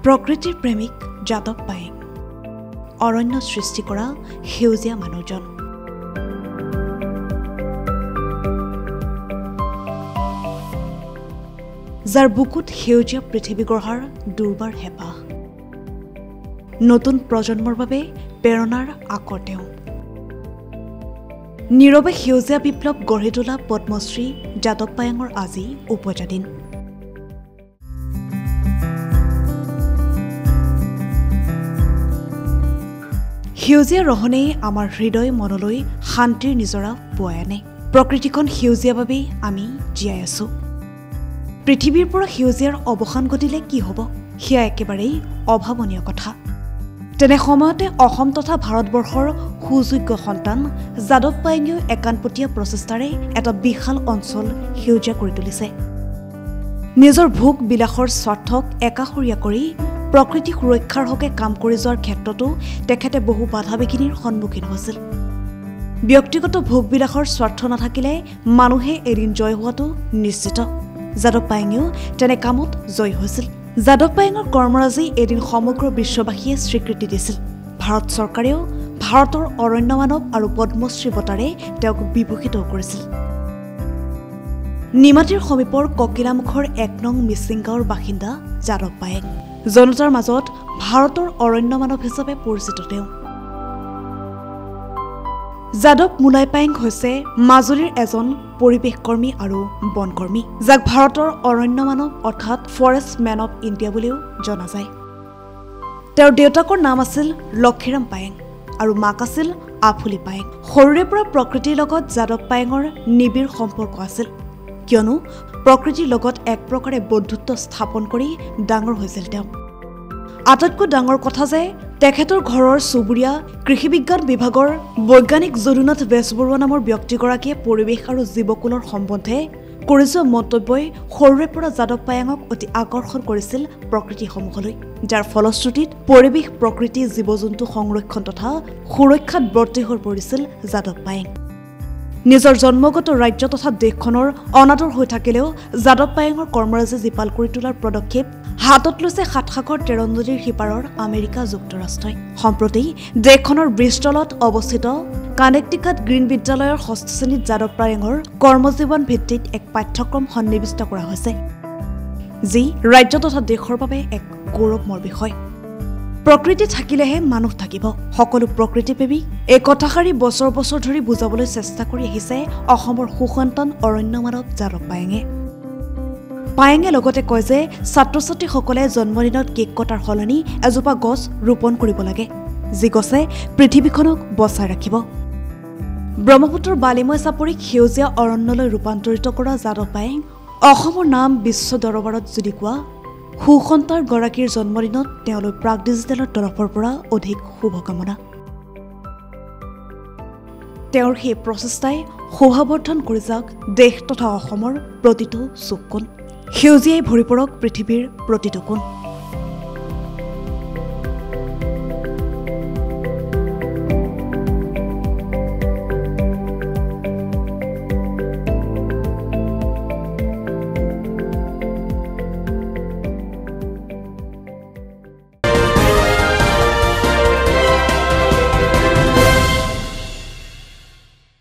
প্ৰকৃতিৰ প্ৰেমিক যাদৱ পায়েং অৰণ্য সৃষ্টি কৰা সেউজীয়া মানুহজন যাৰ বুকুত সেউজীয়া পৃথিৱী গঢ়াৰ দুৰ্বাৰ হেঁপাহ নতুন প্ৰজন্মৰ বাবে প্ৰেৰণাৰ আকৰ তেওঁ নীৰৱে সেউজীয়া বিপ্লৱ গঢ়ি তোলা পদ্মশ্ৰী যাদৱ পায়েঙৰ আজি উপজা দিন সেউজীয়া ৰহণেই আমাৰ হৃদয় মনলৈ শান্তিৰ নিজৰা পোৱাই আনে প্ৰকৃতিখন সেউজীয়া বাবেই আমি জীয়াই আছো পৃথিৱীৰ পৰা সেউজীয়াৰ অৱসান ঘটিলে কি হ'ব সেয়া একেবাৰেই অভাৱনীয় কথা তেনে সময়তে অসম তথা ভাৰতবৰ্ষৰ সুযোগ্য সন্তান যাদৱ পায়েঙেও একানপতীয়া প্ৰচেষ্টাৰে এটা বিশাল অঞ্চল সেউজীয়া কৰি তুলিছে নিজৰ ভোগ বিলাসৰ স্বাৰ্থক একাষৰীয়া কৰি প্ৰকৃতি সুৰক্ষাৰ হকে কাম কৰি যোৱাৰ ক্ষেত্ৰতো তেখেতে বহু বাধা বিঘিনিৰ সন্মুখীন হৈছিল ব্যক্তিগত ভোগ বিলাসৰ স্বাৰ্থ নাথাকিলে মানুহে এদিন জয় হোৱাটো নিশ্চিত যাদৱ পায়েঙেও তেনে কামত জয় হৈছিল যাদৱ পায়েঙৰ কৰ্মৰাজি এদিন সমগ্ৰ বিশ্ববাসীয়ে স্বীকৃতি দিছিল ভাৰত চৰকাৰেও ভাৰতৰ অৰণ্য মানৱ আৰু পদ্মশ্ৰী বঁটাৰে তেওঁক বিভূষিত কৰিছিল নিমাতীৰ সমীপৰ ককিলামুখৰ ১ নং মিচিং গাঁৱৰ বাসিন্দা যাদৱ পায়েং জনতাৰ মাজত ভাৰতৰ অৰণ্য মানৱ হিচাপে পৰিচিত তেওঁ যাদৱ মুলাই পায়েং হৈছে মাজুলীৰ এজন পৰিৱেশকৰ্মী আৰু বনকৰ্মী যাক ভাৰতৰ অৰণ্য মানৱ অৰ্থাৎ ফৰেষ্ট মেন অফ ইণ্ডিয়া বুলিও জনা যায় তেওঁৰ দেউতাকৰ নাম আছিল লক্ষীৰাম পায়েং আৰু মাক আছিল আফুলি পায়েং সৰুৰে পৰা প্ৰকৃতিৰ লগত যাদৱ পায়েঙৰ নিবিড় সম্পৰ্ক আছিল কিয়নো প্ৰকৃতিৰ লগত এক প্ৰকাৰে বন্ধুত্ব স্থাপন কৰি ডাঙৰ হৈছিল তেওঁ আটাইতকৈ ডাঙৰ কথা যে তেখেতৰ ঘৰৰ চুবুৰীয়া কৃষি বিজ্ঞান বিভাগৰ বৈজ্ঞানিক যদুনাথ বেজবৰুৱা নামৰ ব্যক্তিগৰাকীয়ে পৰিৱেশ আৰু জীৱকুলৰ সম্বন্ধে কৰি যোৱা মন্তব্যই সৰুৰে পৰা যাদৱ পায়েঙক অতি আকৰ্ষণ কৰিছিল প্ৰকৃতিসমূহলৈ যাৰ ফলশ্ৰুতিত পৰিৱেশ প্ৰকৃতি জীৱ জন্তু সংৰক্ষণ তথা সুৰক্ষাত ব্ৰতী হৈ পৰিছিল যাদৱ পায়েং নিজৰ জন্মগত ৰাজ্য তথা দেশখনৰ অনাদৰ হৈ থাকিলেও যাদৱ পায়েঙৰ কৰ্মৰাজি জীপাল কৰি তোলাৰ পদক্ষেপ হাতত লৈছে সাতসাগৰ ১৩ নদীৰ সিপাৰৰ আমেৰিকা যুক্তৰাষ্ট্ৰই সম্প্ৰতি দেশখনৰ ব্ৰিষ্টলত অৱস্থিত কানেক্টিকাট গ্ৰীণ বিদ্যালয়ৰ ষষ্ঠ শ্ৰেণীত যাদৱ পায়েঙৰ কৰ্মজীৱন ভিত্তিত এক পাঠ্যক্ৰম সন্নিৱিষ্ট কৰা হৈছে যি ৰাজ্য তথা দেশৰ বাবে এক গৌৰৱমৰ বিষয় প্ৰকৃতি থাকিলেহে মানুহ থাকিব সকলো প্ৰকৃতিপ্ৰেমী এই কথাষাৰি বছৰ বছৰ ধৰি বুজাবলৈ চেষ্টা কৰি আহিছে অসমৰ সুসন্তান অৰণ্য মানৱ যাদৱ পায়েঙে লগতে কয় যে ছাত্ৰ ছাত্ৰীসকলে জন্মদিনত কেক কটাৰ সলনি এজোপা গছ ৰোপণ কৰিব লাগে যি গছে পৃথিৱীখনক বচাই ৰাখিব ব্ৰহ্মপুত্ৰৰ বালিময় চাপৰিক সেউজীয়া অৰণ্যলৈ ৰূপান্তৰিত কৰা যাদৱ পায়েং অসমৰ নাম বিশ্ব দৰবাৰত যদি কোৱা সুসন্তান গৰাকীৰ জন্মদিনত তেওঁলৈ প্ৰাগ ডিজিটেলৰ তৰফৰ পৰা অধিক শুভকামনা তেওঁৰ সেই প্ৰচেষ্টাই শোভাবৰ্ধন কৰি যাওক দেশ তথা অসমৰ প্ৰতিটো চুককোণ সেউজীয়াই ভৰি পৰক পৃথিৱীৰ প্ৰতিটো কোণ